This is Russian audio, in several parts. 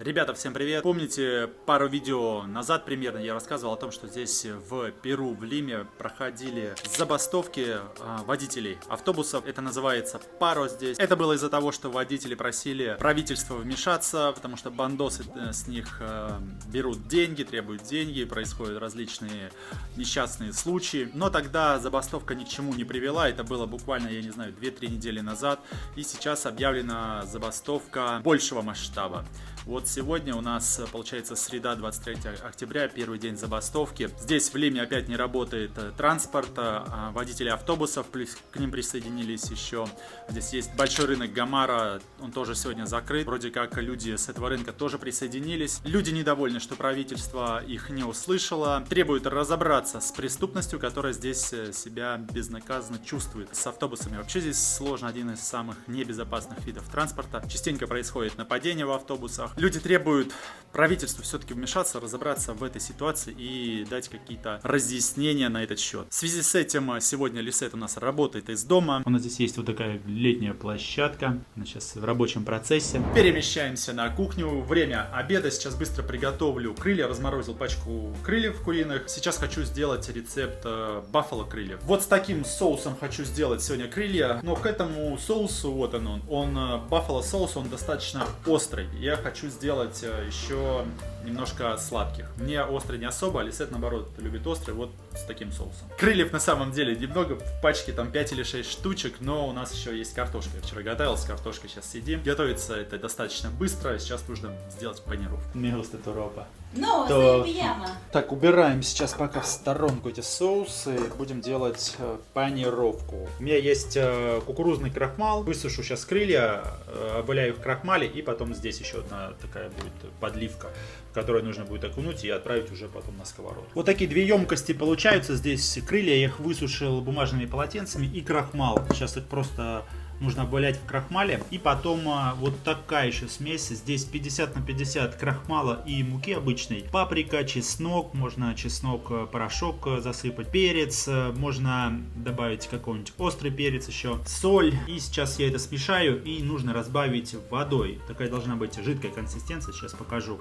Ребята, всем привет! Помните, пару видео назад примерно я рассказывал о том, что здесь в Перу, в Лиме проходили забастовки водителей автобусов. Это называется паро здесь. Это было из-за того, что водители просили правительство вмешаться, потому что бандосы с них берут деньги, требуют деньги, происходят различные несчастные случаи. Но тогда забастовка ни к чему не привела. Это было буквально, я не знаю, 2-3 недели назад. И сейчас объявлена забастовка большего масштаба. Вот сегодня у нас, получается, среда, 23 октября, первый день забастовки. Здесь в Лиме опять не работает транспорт, водители автобусов, к ним присоединились еще. Здесь есть большой рынок Гомара, он тоже сегодня закрыт. Вроде как люди с этого рынка тоже присоединились. Люди недовольны, что правительство их не услышало. Требуют разобраться с преступностью, которая здесь себя безнаказанно чувствует. С автобусами вообще здесь сложно, один из самых небезопасных видов транспорта. Частенько происходит нападение в автобусах. Люди требуют правительству все-таки вмешаться, разобраться в этой ситуации и дать какие-то разъяснения на этот счет. В связи с этим сегодня Лисет у нас работает из дома. У нас здесь есть вот такая летняя площадка. Она сейчас в рабочем процессе. Перемещаемся на кухню. Время обеда. Сейчас быстро приготовлю крылья. Разморозил пачку крыльев куриных. Сейчас хочу сделать рецепт баффало крыльев. Вот с таким соусом хочу сделать сегодня крылья. Но к этому соусу, вот он баффало соус, он достаточно острый. Я хочу сделать еще немножко сладких. Мне острый не особо, а Лисет наоборот любит острый, вот с таким соусом. Крыльев на самом деле немного, в пачке там 5 или 6 штучек, но у нас еще есть картошка. Я вчера готовил с картошкой, сейчас сидим. Готовится это достаточно быстро, сейчас нужно сделать панировку. Me gusta tu ropa. No, estoy en pijama. Так, убираем сейчас пока в сторонку эти соусы. Будем делать панировку. У меня есть кукурузный крахмал. Высушу сейчас крылья, обваляю их в крахмале. И потом здесь еще одна такая будет подливка, в которую нужно будет окунуть и отправить уже потом на сковородку. Вот такие две емкости получаются. Здесь крылья, я их высушил бумажными полотенцами и крахмал. Сейчас их просто нужно обвалять в крахмале. И потом вот такая еще смесь. Здесь 50 на 50 крахмала и муки обычной. Паприка, чеснок. Можно чеснок, порошок засыпать. Перец. Можно добавить какой-нибудь острый перец еще. Соль. И сейчас я это смешаю. И нужно разбавить водой. Такая должна быть жидкая консистенция. Сейчас покажу.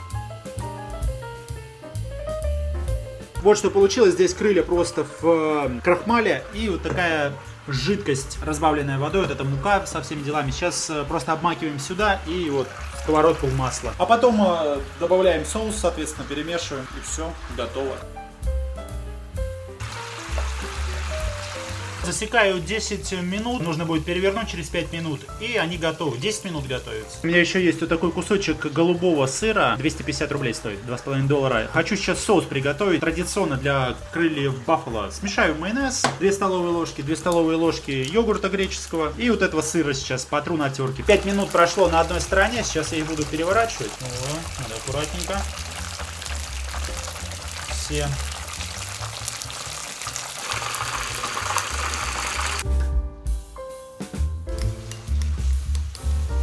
Вот что получилось. Здесь крылья просто в крахмале. И вот такая жидкость, разбавленная водой, вот это мука со всеми делами. Сейчас просто обмакиваем сюда и вот сковородку в масло. А потом добавляем соус, соответственно, перемешиваем и все, готово. Засекаю 10 минут, нужно будет перевернуть через 5 минут, и они готовы. 10 минут готовятся. У меня еще есть вот такой кусочек голубого сыра, 250 рублей стоит, $2,5. Хочу сейчас соус приготовить, традиционно для крыльев баффало. Смешаю майонез, 2 столовые ложки йогурта греческого, и вот этого сыра сейчас потру на терке. 5 минут прошло на одной стороне, сейчас я их буду переворачивать. Надо аккуратненько. Все.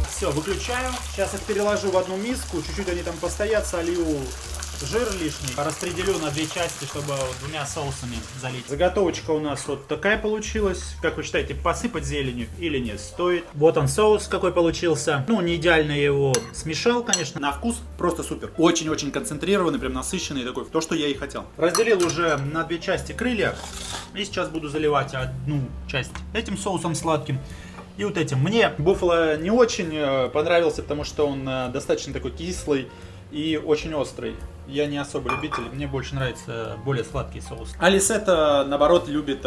Все, выключаю. Сейчас их переложу в одну миску. Чуть-чуть они там постоят, солью жир лишний. Распределю на 2 части, чтобы двумя соусами залить. Заготовочка у нас вот такая получилась. Как вы считаете, посыпать зеленью или не стоит? Вот он соус какой получился. Ну, не идеально я его смешал, конечно. На вкус просто супер. Очень-очень концентрированный, прям насыщенный такой. То, что я и хотел. Разделил уже на 2 части крылья. И сейчас буду заливать одну часть этим соусом сладким. И вот этим. Мне буффало не очень понравился, потому что он достаточно такой кислый и очень острый. Я не особо любитель, мне больше нравится более сладкий соус. А Лисет, наоборот, любит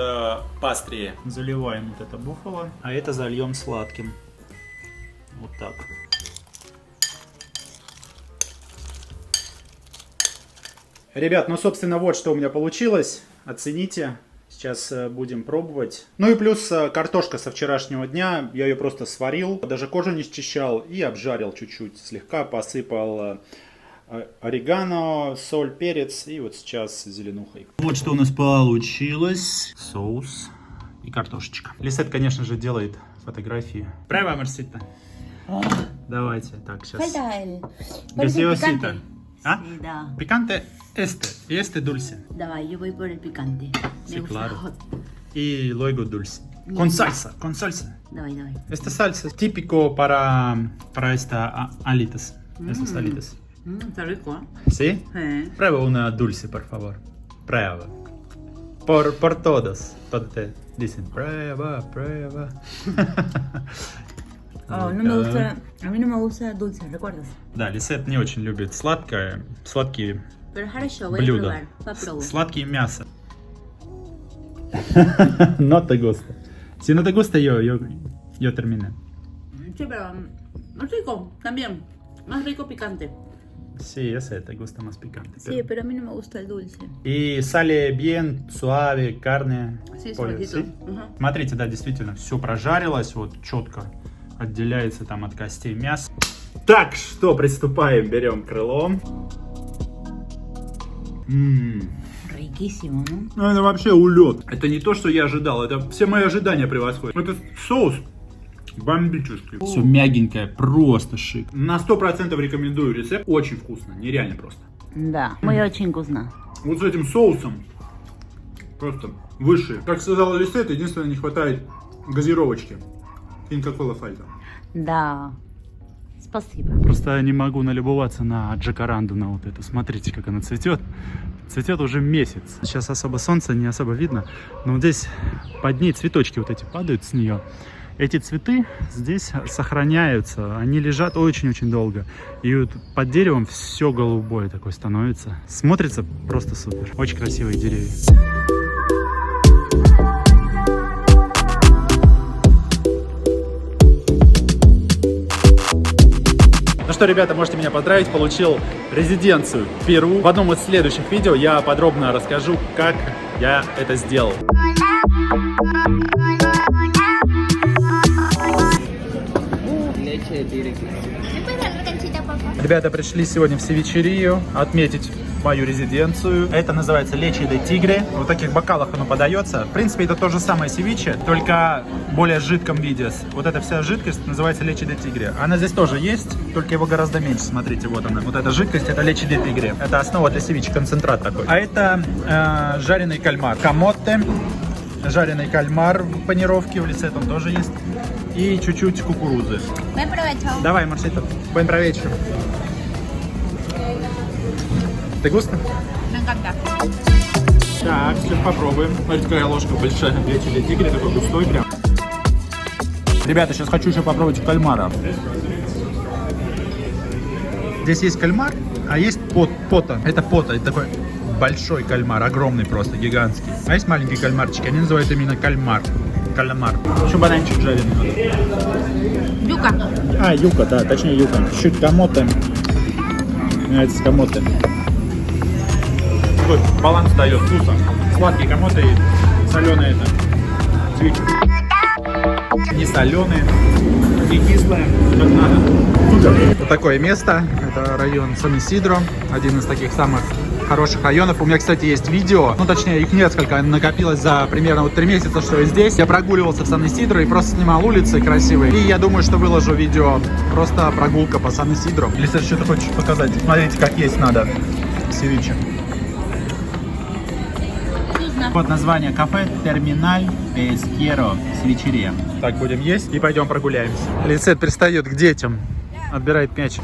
поострее. Заливаем вот это буффало, а это зальем сладким. Вот так. Ребят, ну собственно вот что у меня получилось. Оцените. Сейчас будем пробовать. Ну и плюс картошка со вчерашнего дня. Я ее просто сварил, даже кожу не счищал и обжарил чуть-чуть. Слегка посыпал орегано, соль, перец и вот сейчас зеленухой. Вот что у нас получилось. Соус и картошечка. Лисет, конечно же, делает фотографии. Право, Марсита? Давайте, так, сейчас. Gaseosita. ¿Ah? Sí, da. Picante y este dulce. Давай, yo voy por el picante. Sí, Me gusta claro. hot. Y luego dulce. Con salsa, con salsa. Давай, давай. Esta salsa es típico para estas alitas. Esas alitas. Está rico, ¿eh? ¿Sí? Prueba una dulce, por favor. Prueba. Por todos. Todos te dicen, prueba, prueba. Oh, no me gusta, a mí no me gusta dulce, ¿recuerdas? Да, Лисет не очень любит сладкое, сладкие Pero хорошо, voy a блюда. probar. Попробуй. Сладкие мясо. No te gusta. Si no te gusta, yo terminé. Sí, pero más rico, también. Más rico picante. Sí, ese te gusta más picante. Sí, pero a mí no me gusta el dulce. И sale bien suave, carne. Sí, Pollo, suavecito. ¿sí? Ajá. Смотрите, да, действительно, все прожарилось, вот четко отделяется там от костей мясо. Так, что, приступаем, берем крыло. Riquísimo, ¿no? Ну, это вообще улет. Это не то, что я ожидал, это все мои ожидания превосходят. Этот соус бомбический. Все мягенькое, просто шик. На 100% рекомендую рецепт. Очень вкусно, нереально просто. Да, muy очень вкусно. Вот с этим соусом просто выше. Как сказал Лисет, единственное, не хватает газировочки. Кока-кола фальта. Да. Спасибо. Просто не могу налюбоваться на джакаранду, на вот эту. Смотрите, как она цветет. Цветет уже месяц. Сейчас особо солнца не особо видно, но вот здесь под ней цветочки вот эти падают с нее. Эти цветы здесь сохраняются, они лежат очень-очень долго. И вот под деревом все голубое такое становится. Смотрится просто супер. Очень красивые деревья. Ну что, ребята, можете меня поздравить, получил резиденцию в Перу. В одном из следующих видео я подробно расскажу, как я это сделал. Ребята пришли сегодня в Севичерию отметить мою резиденцию. Это называется Лечи де Тигре. В таких бокалах оно подается. В принципе, это то же самое севиче, только в более жидком виде. Вот эта вся жидкость называется Лечи де Тигре. Она здесь тоже есть, только его гораздо меньше. Смотрите, вот она. Вот эта жидкость, это Лечи де Тигре. Это основа для севиче, концентрат такой. А это жареный кальмар. Камотте. Жареный кальмар в панировке, в лице он тоже есть. И чуть-чуть кукурузы. Buen provecho. Давай, Марсита. Buen provecho. ¿Te gusta? Me encanta. Так, сейчас попробуем. Смотрите, какая ложка большая. Лечи де Тигре, такой густой прям. Ребята, сейчас хочу еще попробовать кальмара. Здесь есть кальмар, а есть пота. Это пота, это такой большой кальмар, огромный просто, гигантский. А есть маленькие кальмарчики, они называют именно кальмар. Кальмар. Еще бананчик жареный. Yuca. А, юка, да, точнее юка. Чуть камоте. Нравится камоте. Такой баланс дает вкуса. Сладкий камоте и соленый это. Свечи. Не соленые, не кислые, как надо. Супер. Вот такое место. Это район Сан-Исидро. Один из таких самых хороших районов. У меня, кстати, есть видео, ну, точнее, их несколько, накопилось за примерно вот 3 месяца, что я здесь. Я прогуливался в Сан-Исидро и просто снимал улицы красивые. И я думаю, что выложу видео, просто прогулка по Сан-Исидро. Если ты что-то хочешь показать, смотрите, как есть надо севиче. Вот название кафе Терминаль Пескеро Севичерия. Так, будем есть и пойдем прогуляемся. Лисет пристает к детям, отбирает мяч.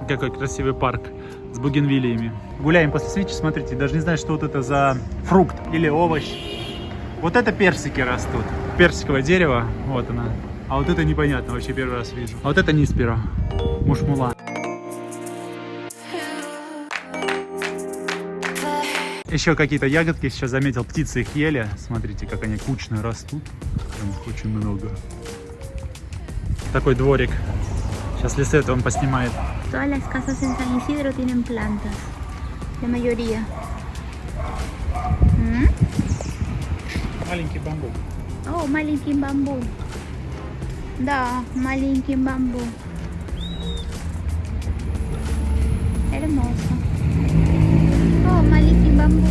Какой красивый парк с бугенвиллиями. Гуляем после свечи, смотрите, даже не знаю, что вот это за фрукт или овощ. Вот это персики растут. Персиковое дерево, вот она. А вот это непонятно, вообще первый раз вижу. А вот это ниспиро, мушмула. Еще какие-то ягодки, сейчас заметил, птицы их ели. Смотрите, как они кучно растут. Там их очень много. Такой дворик. Сейчас Лисет он поснимает. Todas las casas en San Isidro tienen plantas. La mayoría. Маленький бамбук. Oh, маленький бамбу. Да, маленький бамбу. Hermoso. Oh, маленький бамбу.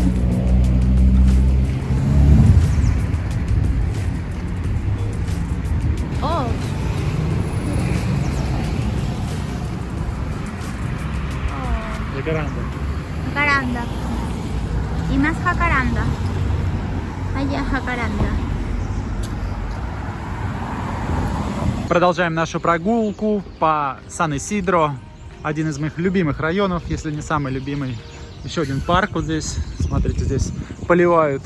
Y más jacaranda. Allá jacaranda. Продолжаем нашу прогулку по Сан-Исидро. Один из моих любимых районов, если не самый любимый. Еще один парк вот здесь. Смотрите, здесь поливают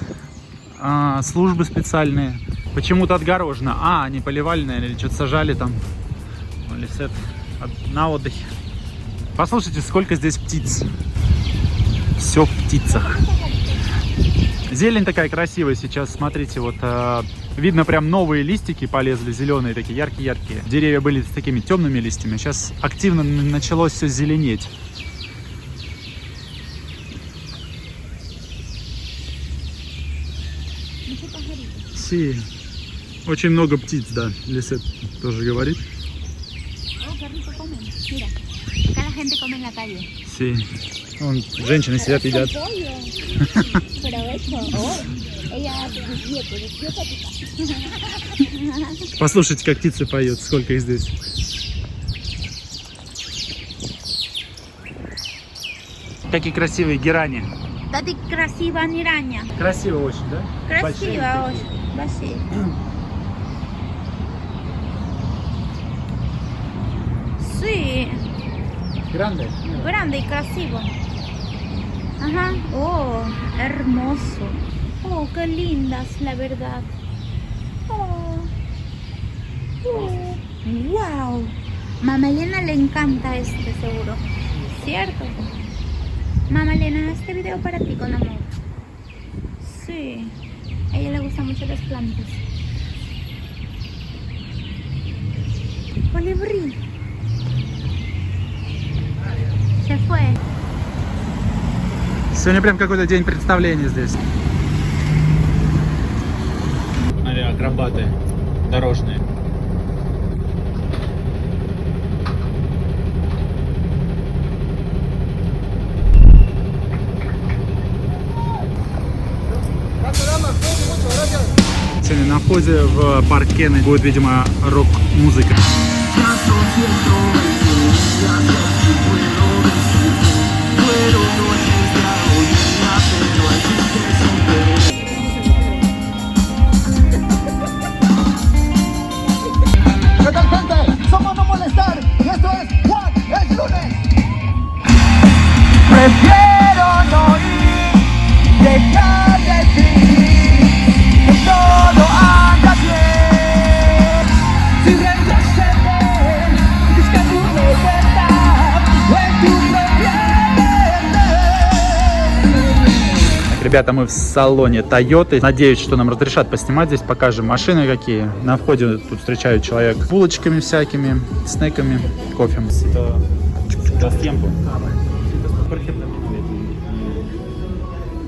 службы специальные. Почему-то отгорожено. Они поливали, наверное, или что-то сажали там. Или сет на отдыхе. Послушайте, сколько здесь птиц. Все в птицах. Зелень такая красивая сейчас. Смотрите, вот видно прям новые листики полезли, зеленые такие, яркие-яркие. Деревья были с такими темными листьями. Сейчас активно началось все зеленеть. Си. Очень много птиц, да. Лисет тоже говорит. Си. Вон, женщины сидят, едят. Послушайте, как птицы поют, сколько их здесь. Какие красивые герани. Тати красивая нираня. Красиво очень, да? Красиво очень. Большие. Sí. Гранде. Grande y красиво. Ajá. Oh, hermoso. Oh, qué lindas, la verdad. Oh. Oh. Wow. Mamá Elena le encanta este seguro. ¿Cierto? Mamá Elena, este video para ti con amor. Sí. A ella le gustan mucho las plantas. Colibrí. Se fue. Сегодня прям какой-то день представления здесь. Смотри, акробаты дорожные. Сегодня на входе в парк Кеннеди будет, видимо, рок-музыка. ¿Qué tal, gente? Somos No Molestar y esto es What es Lunes. Prefiero no ir, dejar de fingir que todo anda bien. Si retroceder, busca tu libertad en tu propia mente. Ребята, мы в салоне Toyota. Надеюсь, что нам разрешат поснимать здесь. Покажем машины какие. На входе тут встречают человек с булочками всякими, снеками, кофе.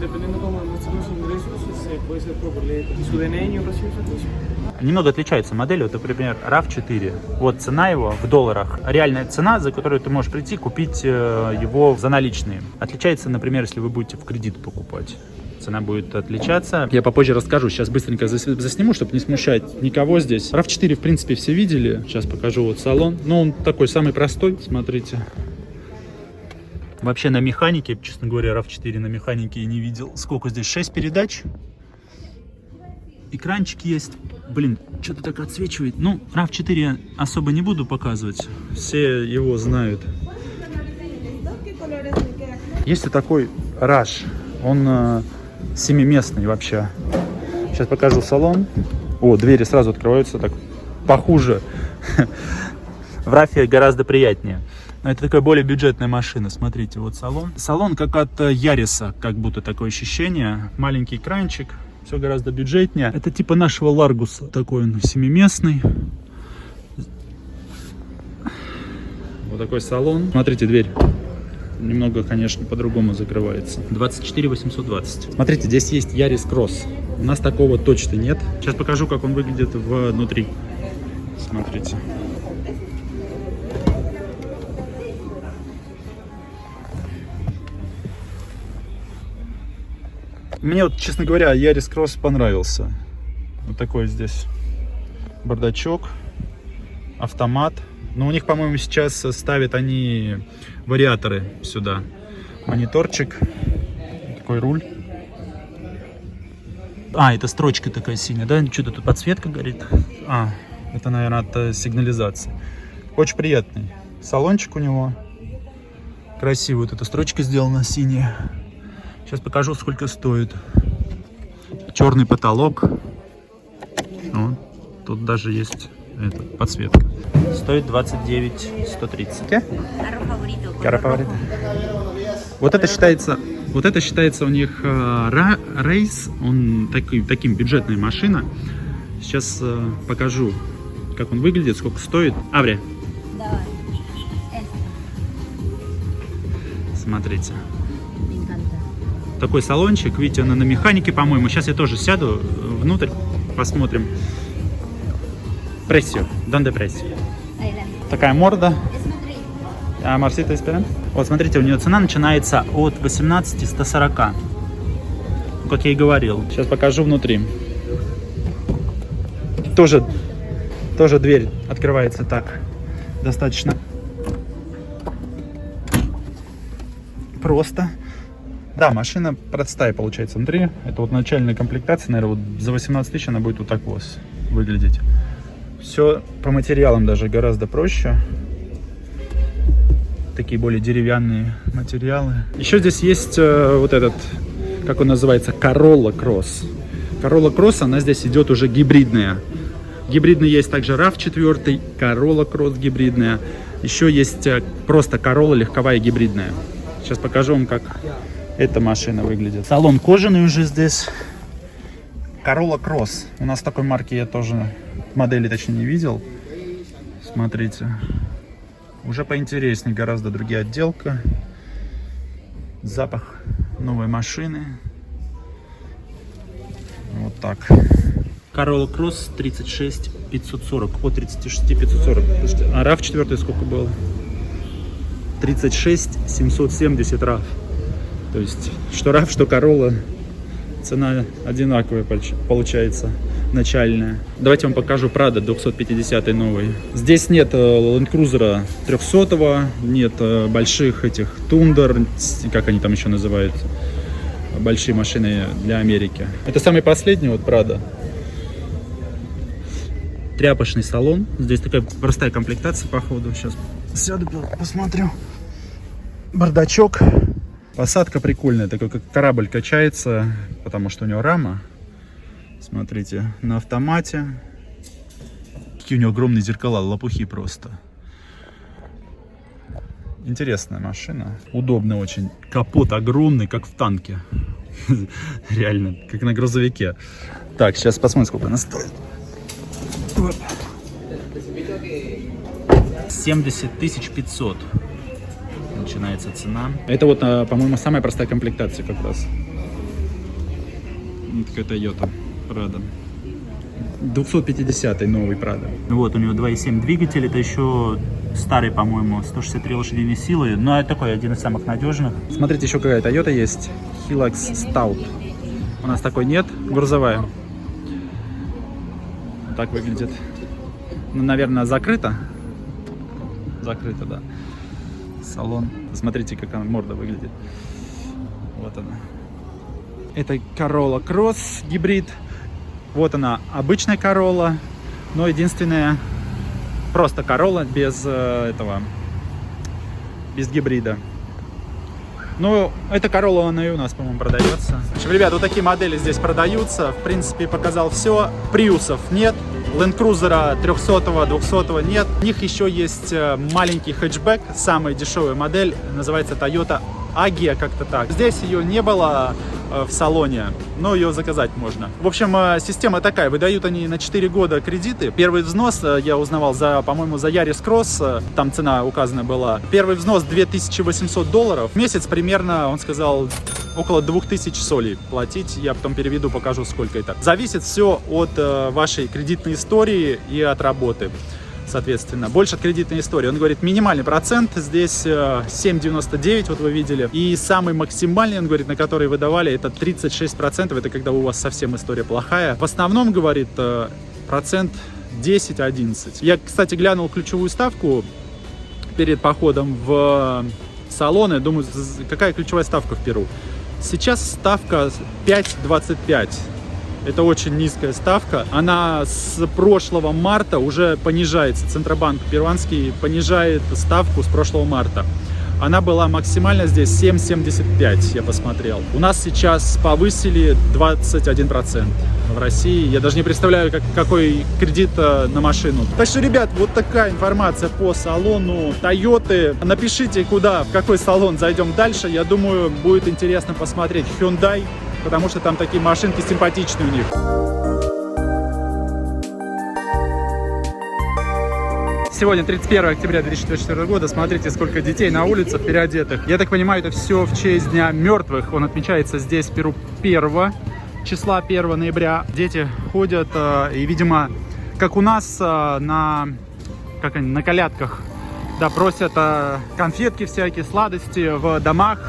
Dependiendo como de nuestros ingresos, puede ser proveer su DNI y recibe servicio. Немного отличается модель. Вот, например, RAV4. Вот цена его в долларах. Реальная цена, за которую ты можешь прийти купить его за наличные. Отличается, например, если вы будете в кредит покупать. Цена будет отличаться. Я попозже расскажу. Сейчас быстренько засниму, чтобы не смущать никого здесь. RAV4, в принципе, все видели. Сейчас покажу вот салон. Но он такой самый простой. Смотрите. Вообще на механике, честно говоря, RAV4 на механике я не видел. Сколько здесь? 6 передач. Экранчик есть. Блин, что-то так отсвечивает. Ну, RAV4 я особо не буду показывать. Все его знают. Есть и такой Rush. Он семиместный вообще. Сейчас покажу салон. О, двери сразу открываются так похуже. В RAV гораздо приятнее. Но это такая более бюджетная машина. Смотрите, вот салон. Салон как от Яриса, как будто такое ощущение. Маленький экранчик. Все гораздо бюджетнее. Это типа нашего Ларгуса. Такой он семиместный. Вот такой салон. Смотрите, дверь. Немного, конечно, по-другому закрывается. 24 820. Смотрите, здесь есть Ярис Кросс. У нас такого точно нет. Сейчас покажу, как он выглядит внутри. Смотрите. Мне вот, честно говоря, Ярис Кросс понравился. Вот такой здесь бардачок, автомат. Но у них, по-моему, сейчас ставят они вариаторы сюда. Мониторчик, такой руль. А, это строчка такая синяя, да? Что-то тут подсветка горит. А, это, наверное, от сигнализации. Очень приятный салончик у него. Красивая вот эта строчка сделана синяя. Сейчас покажу, сколько стоит. Черный потолок. Вот. Тут даже есть подсветка. Стоит 29 130. Caro favorito. Вот это считается у них рейс. Он таким бюджетная машина. Сейчас покажу, как он выглядит, сколько стоит. Абри. Давай. Смотрите. Такой салончик, видите, она на механике, по-моему. Сейчас я тоже сяду внутрь, посмотрим. Прессио, донде прессио. Такая морда. Марсита Эсперан. Вот смотрите, у нее цена начинается от 18 140. Как я и говорил. Сейчас покажу внутри. Тоже дверь открывается так. Достаточно просто. Да, машина простая получается внутри. Это вот начальная комплектация, наверное, вот за 18 тысяч она будет вот так вот выглядеть. Все по материалам даже гораздо проще. Такие более деревянные материалы. Еще здесь есть вот этот, как он называется, Corolla Cross. Corolla Cross, она здесь идет уже гибридная. Гибридный есть также RAV4, Corolla Cross гибридная. Еще есть просто Corolla легковая гибридная. Сейчас покажу вам, как эта машина выглядит. Салон кожаный уже здесь. Corolla Cross. У нас такой марки я тоже, модели точнее, не видел. Смотрите. Уже поинтереснее, гораздо другие отделка. Запах новой машины. Вот так. Corolla Cross 36 540. По 36 540. А RAV4 сколько было? 36 770 RAV. То есть, что RAV, что Corolla, цена одинаковая получается, начальная. Давайте вам покажу Prado 250 новый. Здесь нет Land Cruiser 300, нет больших этих Тундер, как они там еще называются, большие машины для Америки. Это самый последний вот Prado. Тряпочный салон. Здесь такая простая комплектация, походу. Сейчас сяду, посмотрю. Бардачок. Посадка прикольная, такой как корабль качается, потому что у него рама. Смотрите, на автомате. Какие у него огромные зеркала, лопухи просто. Интересная машина. Удобно очень. Капот огромный, как в танке. Реально, как на грузовике. Так, сейчас посмотрим, сколько она стоит. 70 500 начинается цена. Это вот, по-моему, самая простая комплектация как раз. Вот такая Toyota Prado. 250 новый Prado. Вот, у него 2.7 двигатель. Это еще старый, по-моему, 163 лошадиные силы. Но это такой один из самых надежных. Смотрите, еще какая Toyota есть. Hilux Stout. У нас такой нет. Грузовая. Так выглядит. Ну, наверное, закрыто. Закрыто, да. Салон. Смотрите, как она морда выглядит. Вот она. Это Corolla Cross гибрид. Вот она, обычная Corolla. Но единственная просто Corolla без этого, без гибрида. Ну, эта Corolla, она и у нас, по-моему, продается. В общем, ребят, вот такие модели здесь продаются. В принципе, показал все. Приусов нет. Land Cruiser 300, 200 нет. У них еще есть маленький хэтчбэк, самая дешевая модель, называется Toyota Agya, как-то так. Здесь ее не было в салоне, но ее заказать можно. В общем, система такая, выдают они на 4 года кредиты. Первый взнос, я узнавал, по-моему, за Yaris Cross, там цена указана была. Первый взнос $2800. В месяц примерно, он сказал, около 2000 солей платить. Я потом переведу, покажу, сколько это. Зависит все от вашей кредитной истории и от работы. Соответственно, больше от кредитной истории. Он говорит, минимальный процент здесь 7,99, вот вы видели. И самый максимальный, он говорит, на который выдавали, это 36%. Это когда у вас совсем история плохая. В основном, говорит, процент 10-11. Я, кстати, глянул ключевую ставку перед походом в салоны. Думаю, какая ключевая ставка в Перу? Сейчас ставка 5,25. Это очень низкая ставка. Она с прошлого марта уже понижается. Центробанк перуанский понижает ставку с прошлого марта. Она была максимально здесь 7,75, я посмотрел. У нас сейчас повысили 21% в России. Я даже не представляю, какой кредит на машину. Так что, ребят, вот такая информация по салону Toyota. Напишите, куда, в какой салон зайдем дальше. Я думаю, будет интересно посмотреть Hyundai, потому что там такие машинки симпатичные у них. Сегодня 31 октября 2024 года. Смотрите, сколько детей на улицах переодетых. Я так понимаю, это все в честь Дня мертвых. Он отмечается здесь, в Перу, 1 числа, 1 ноября. Дети ходят и, видимо, как у нас на колядках, да, просят конфетки всякие, сладости в домах,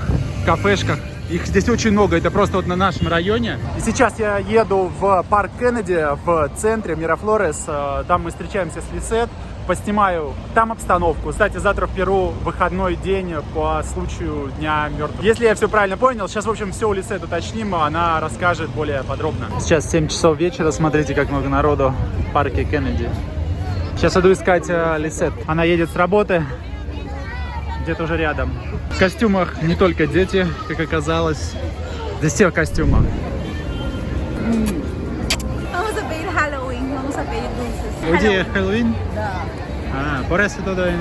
в кафешках. Их здесь очень много, это просто вот на нашем районе. И сейчас я еду в парк Кеннеди в центре Мирафлорес. Там мы встречаемся с Лисет. Поснимаю там обстановку. Кстати, завтра в Перу выходной день по случаю Дня мертвых. Если я все правильно понял, сейчас, в общем, все у Лисет уточним, она расскажет более подробно. Сейчас 7 часов вечера, смотрите, как много народу в парке Кеннеди. Сейчас иду искать Лисет. Она едет с работы, где-то уже рядом. В костюмах не только дети, как оказалось. Здесь все в костюмах. Vamos a pedir Halloween, vamos a pedir dulces. Hoy día es Halloween. Да. Por eso todo en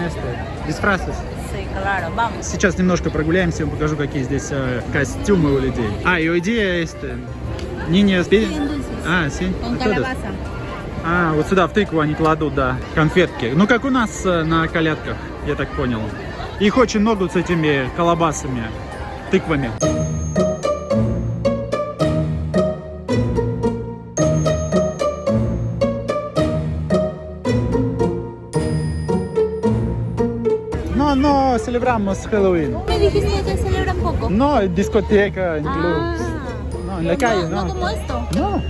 disfraces. Sí, claro, vamos. Сейчас немножко прогуляемся, я вам покажу, какие здесь костюмы у людей. И hoy día Niños piden. Sí. Con calabaza. Вот сюда в тыкву они кладут, да, конфетки. Ну, как у нас на колядках, я так понял. Их очень много с этими колбасами, тыквами. No celebramos Halloween. Me dijiste que celebran poco. No, discoteca, en clubs. No, en la calle, no. No como esto. No.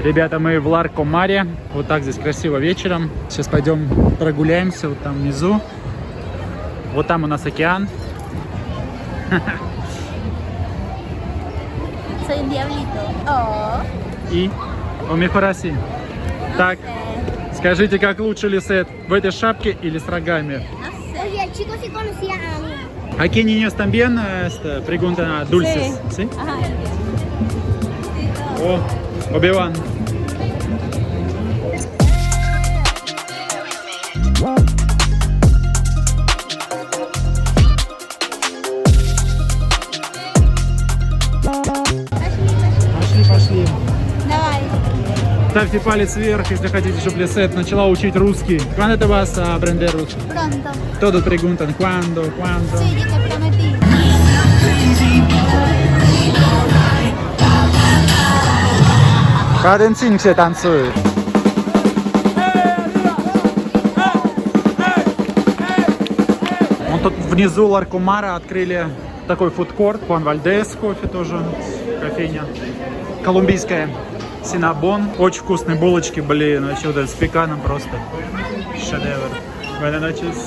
Ребята, мы в Ларкомаре. Вот так здесь красиво вечером. Сейчас пойдем прогуляемся вот там внизу. Вот там у нас океан. Soy un diablito. Oh. И o mejor así. Так, скажите, как лучше, Лисет, в этой шапке или с рогами? Oye, el chico sí conocía a mí. Aquí niños también preguntan a dulces. ¿Sí? Ajá. О, Obi-Wan. Пошли. Давай. Ставьте палец вверх, если хотите, чтобы Лисет начала учить русский. ¿Cuándo te vas a aprender rусский? Pronto. Todos preguntan, ¿cuándo? Sí, yo te prometí. Каденцин все танцуют. Вон тут внизу Ларкомара открыли такой фудкорт. Хуан Вальдес кофе тоже, кофейня. Колумбийская. Синабон. Очень вкусные булочки, блин, вообще вот это с пеканом просто. Шедевр. Buenas noches.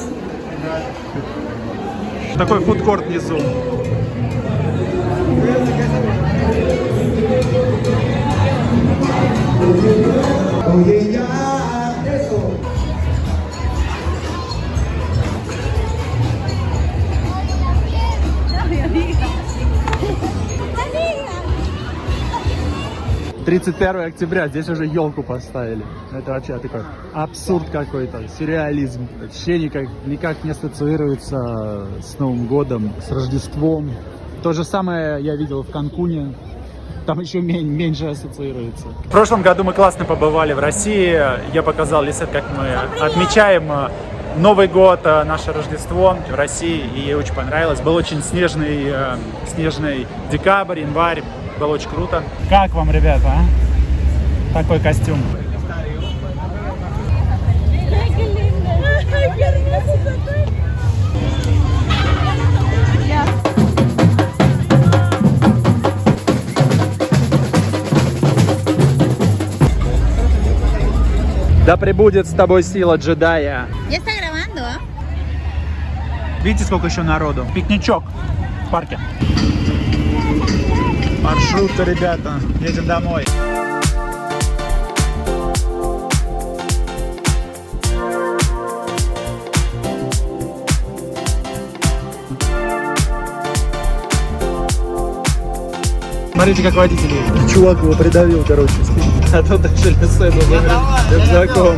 Такой фудкорт внизу. Oye, ya, eso. Amiga. 31 октября, здесь уже елку поставили. Это вообще такой абсурд какой-то, сюрреализм. Вообще никак не ассоциируется с Новым годом, с Рождеством. То же самое я видел в Канкуне. Там еще меньше ассоциируется. В прошлом году мы классно побывали в России. Я показал Лисет, как мы отмечаем Новый год, наше Рождество в России. И ей очень понравилось. Был очень снежный декабрь, январь. Было очень круто. Как вам, ребята, а? Такой костюм. Да пребудет с тобой сила джедая. ¿Ya está grabando? ¿Ah? Видите, сколько еще народу? Пикничок в парке. Маршрутка, ребята. Едем домой. Смотрите, как водитель едет. Чувак его придавил, короче, а тут даже лицо рюкзаком.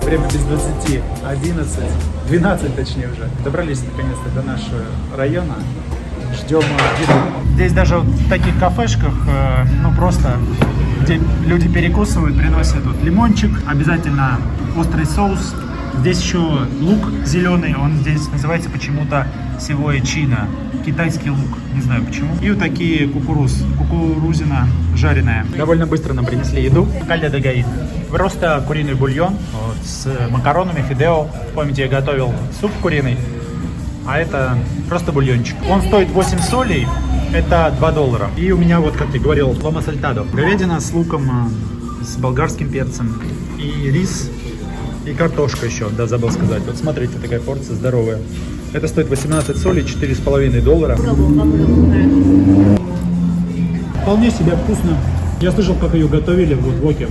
Время без 20, 11, 12 точнее уже. Добрались наконец-то до нашего района. Ждем еду. Здесь даже в таких кафешках, ну просто, где люди перекусывают, приносят вот лимончик, обязательно острый соус. Здесь еще лук зеленый, он здесь называется почему-то сивое чино, китайский лук, не знаю почему. И вот такие кукурузина жареная. Довольно быстро нам принесли еду. Кальда де гаин. Просто куриный бульон вот, с макаронами, фидео. Помните, я готовил суп куриный, а это просто бульончик. Он стоит 8 солей, это $2. И у меня, вот как я говорил, ломо сальтадо. Говядина с луком, с болгарским перцем и рис. И картошка еще, да, забыл сказать. Вот смотрите, такая порция здоровая. Это стоит 18 солей, $4,5. Вполне себе вкусно. Я слышал, как ее готовили вот в Воке.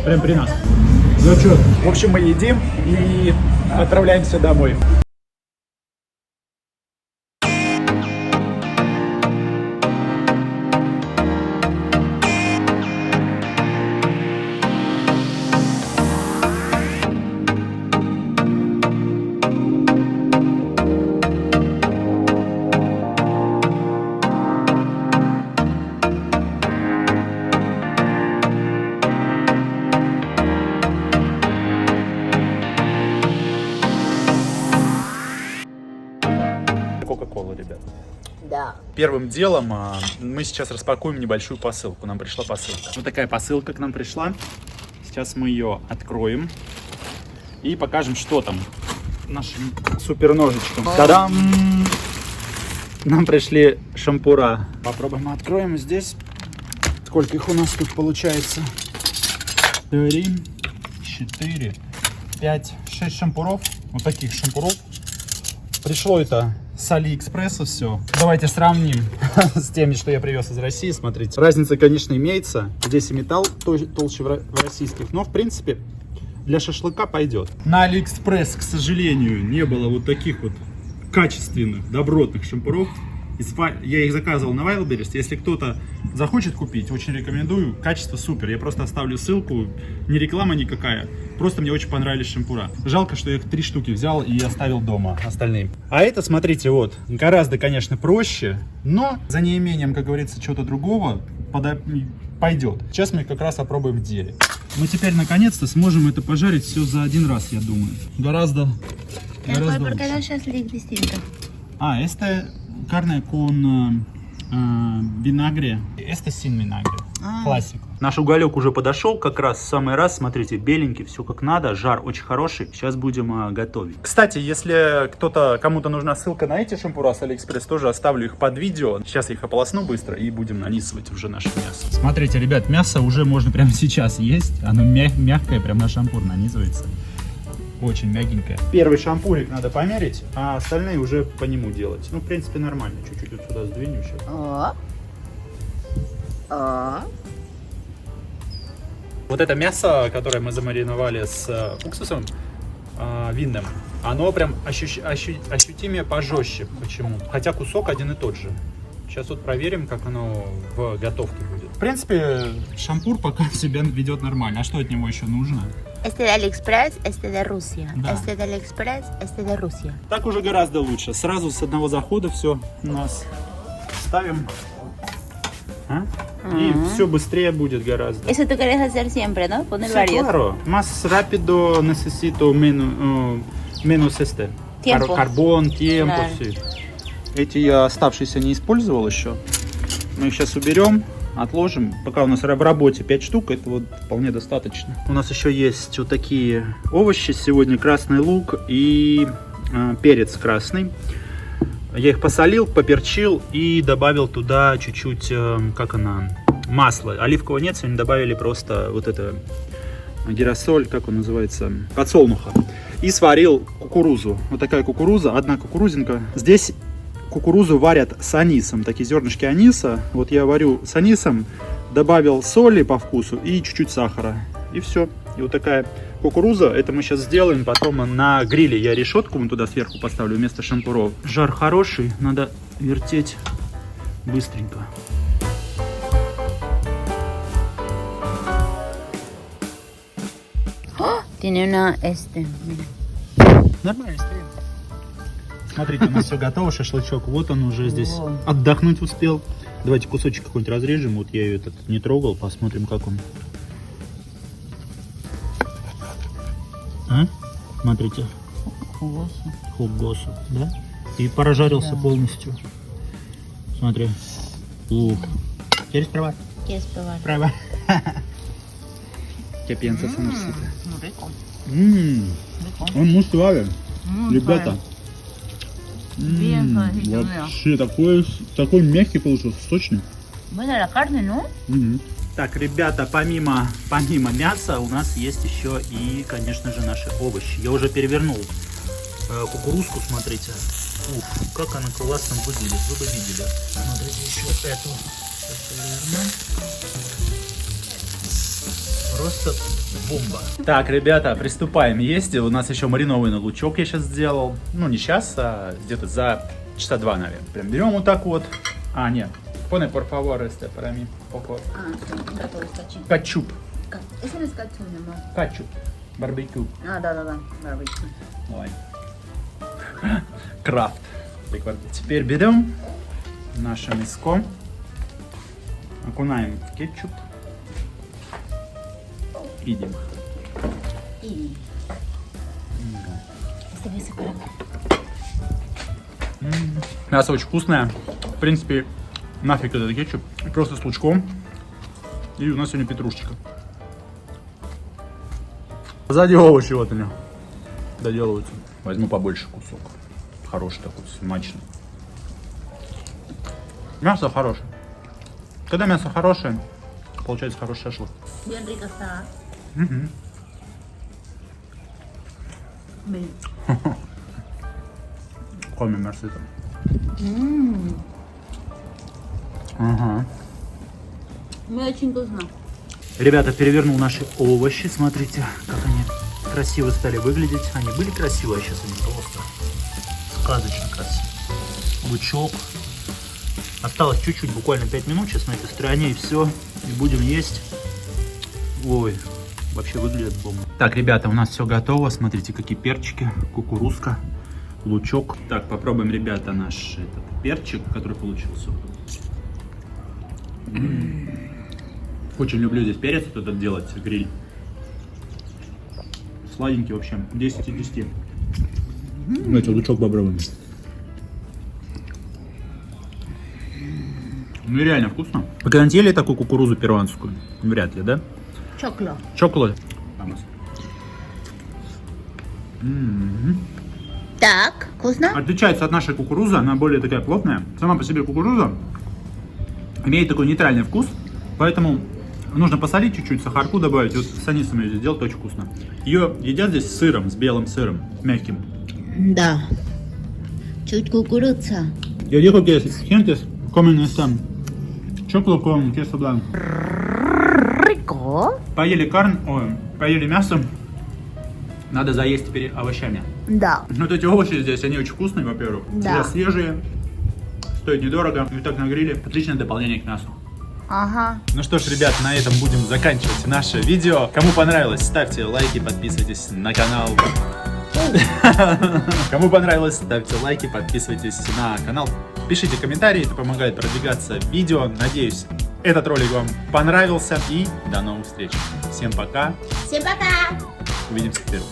Прям при нас. Ну что, в общем, мы едим и отправляемся домой. Кока-кола, ребят. Да. Первым делом мы сейчас распакуем небольшую посылку. Нам пришла посылка. Вот такая посылка к нам пришла. Сейчас мы ее откроем и покажем, что там нашим супер ножичком. Та-дам! Нам пришли шампура. Попробуем откроем здесь. Сколько их у нас тут получается? 3, 4, 5, 6 шампуров. Вот таких шампуров. Пришло это с Алиэкспресса все. Давайте сравним с теми, что я привез из России. Смотрите. Разница, конечно, имеется. Здесь и металл толще в российских. Но, в принципе, для шашлыка пойдет. На Алиэкспресс, к сожалению, не было вот таких вот качественных, добротных шампуров. Я их заказывал на Wildberries. Если кто-то захочет купить, очень рекомендую. Качество супер. Я просто оставлю ссылку. Не реклама никакая. Просто мне очень понравились шампура. Жалко, что я их 3 штуки взял и оставил дома остальные. А это, смотрите, вот, гораздо, конечно, проще. Но за неимением, как говорится, чего-то другого пойдет. Сейчас мы их как раз опробуем в деле. Мы теперь, наконец-то, сможем это пожарить все за один раз, я думаю. Гораздо лучше. Este carne con vinagre. Este sin vinagre. Классика. Наш уголек уже подошел, как раз в самый раз. Смотрите, беленький, все как надо. Жар очень хороший. Сейчас будем готовить. Кстати, если кому-то нужна ссылка на эти шампура с Алиэкспресс, тоже оставлю их под видео. Сейчас я их ополосну быстро и будем нанизывать уже наше мясо. Смотрите, ребят, мясо уже можно прямо сейчас есть. Оно мягкое, прям на шампур нанизывается. Очень мягенькая. Первый шампурик надо померить, а остальные уже по нему делать. Ну, в принципе, нормально. Чуть-чуть вот сюда сдвинем сейчас. Вот это мясо, которое мы замариновали с уксусом винным, оно прям ощутимее пожестче. Почему? Хотя кусок один и тот же. Сейчас вот проверим, как оно в готовке будет. В принципе, шампур пока себя ведет нормально. А что от него еще нужно? Este de AliExpress, este de Rusia. Да. Este de AliExpress, este de Rusia. Так уже гораздо лучше. Сразу с одного захода все у нас ставим. И все быстрее будет гораздо. Eso tú quieres hacer siempre, ¿no? Poner Sí, varios. claro. Más rápido necesito menos Tiempo. Карбон, tiempo, Claro. sí. Эти я оставшиеся не использовал еще. Мы их сейчас уберем, отложим. Пока у нас в работе 5 штук, это вот вполне достаточно. У нас еще есть вот такие овощи. Сегодня красный лук и перец красный. Я их посолил, поперчил и добавил туда чуть-чуть, масло. Оливкового нет, сегодня добавили просто вот это гиросоль, как он называется, подсолнуха. И сварил кукурузу. Вот такая кукуруза, одна кукурузинка. Здесь кукурузу варят с анисом, такие зернышки аниса. Вот я варю с анисом, добавил соли по вкусу и чуть-чуть сахара. И все. И вот такая кукуруза, это мы сейчас сделаем потом на гриле. Я решетку вон туда сверху поставлю вместо шампуров. Жар хороший, надо вертеть быстренько. Tiene una Нормально стоит. Смотрите, у нас все готово, шашлычок. Вот он уже здесь отдохнуть успел. Давайте кусочек какой-нибудь разрежем. Вот я ее этот не трогал, посмотрим, как он. Смотрите. Хугосу, да? И прожарился полностью. Смотри. Ух. ¿Quieres probar? ¿Quieres probar? Prueba. ¿Qué piensas, amorcito? Rico. Он muy suave. Ребята. Bien suavecito, mira. Вообще такой мягкий получился, сочный. Buena la carne, ¿no? Так, ребята, помимо мяса у нас есть еще и, конечно же, наши овощи. Я уже перевернул кукурузку, смотрите. Ух, как она классно выглядит, вы бы видели. Смотрите, еще эту. Сейчас переверну. Просто бомба. Так, ребята, приступаем есть. У нас еще маринованный лучок я сейчас сделал. Ну, не сейчас, а где-то за часа 2, наверное. Прям берем вот так вот. Нет. Pone por favor para mí, poco. Кетчуп. Ese no es ketchup, mi amor. Кетчуп. Барбекю. Да. Barbecue. Давай. Крафт. Теперь берем наше мяско, окунаем в кетчуп. Идем. Мясо очень вкусное. В принципе, нафиг этот кетчуп. Просто с лучком. И у нас сегодня петрушечка. Сзади овощи вот они доделываются. Возьму побольше кусок. Хороший такой, смачный. Мясо хорошее. Когда мясо хорошее, получается хороший шашлык. Bien rica está. Bien. Кроме мерсита. Ага. Очень вкусно. Ребята, перевернул наши овощи. Смотрите, как они красиво стали выглядеть. Они были красивые, а сейчас они просто сказочно красивые. Лучок. Осталось чуть-чуть, буквально 5 минут. Сейчас на этой стороне и все. И будем есть. Ой, вообще выглядит бомба. Так, ребята, у нас все готово. Смотрите, какие перчики. Кукурузка, лучок. Так, попробуем, ребята, наш этот перчик, который получился. Очень люблю здесь перец вот этот делать, гриль. Сладенький вообще, 10 из 10. Давайте лучок попробуем. Ну и реально вкусно. Вы когда-нибудь ели такую кукурузу перуанскую? Вряд ли, да? Choclo. Чоколад. Так, вкусно? Отличается от нашей кукурузы, она более такая плотная. Сама по себе кукуруза имеет такой нейтральный вкус, поэтому нужно посолить чуть-чуть, сахарку добавить. Вот с анисом ее здесь делать очень вкусно. Ее едят здесь с сыром, с белым сыром, мягким. Да. Чуть кукуруза. Yo digo que gentes comen esta choclo con queso blanco. Rico. Поели мясо, надо заесть теперь овощами. Да. Вот эти овощи здесь, они очень вкусные, во-первых. Да. Всегда свежие, стоят недорого, и так на гриле. Отличное дополнение к мясу. Ага. Ну что ж, ребят, на этом будем заканчивать наше видео. Кому понравилось, ставьте лайки, подписывайтесь на канал. Кому понравилось, ставьте лайки, подписывайтесь на канал. Пишите комментарии, это помогает продвигаться видео. Надеюсь, этот ролик вам понравился. И до новых встреч. Всем пока. Всем пока. Увидимся в первом.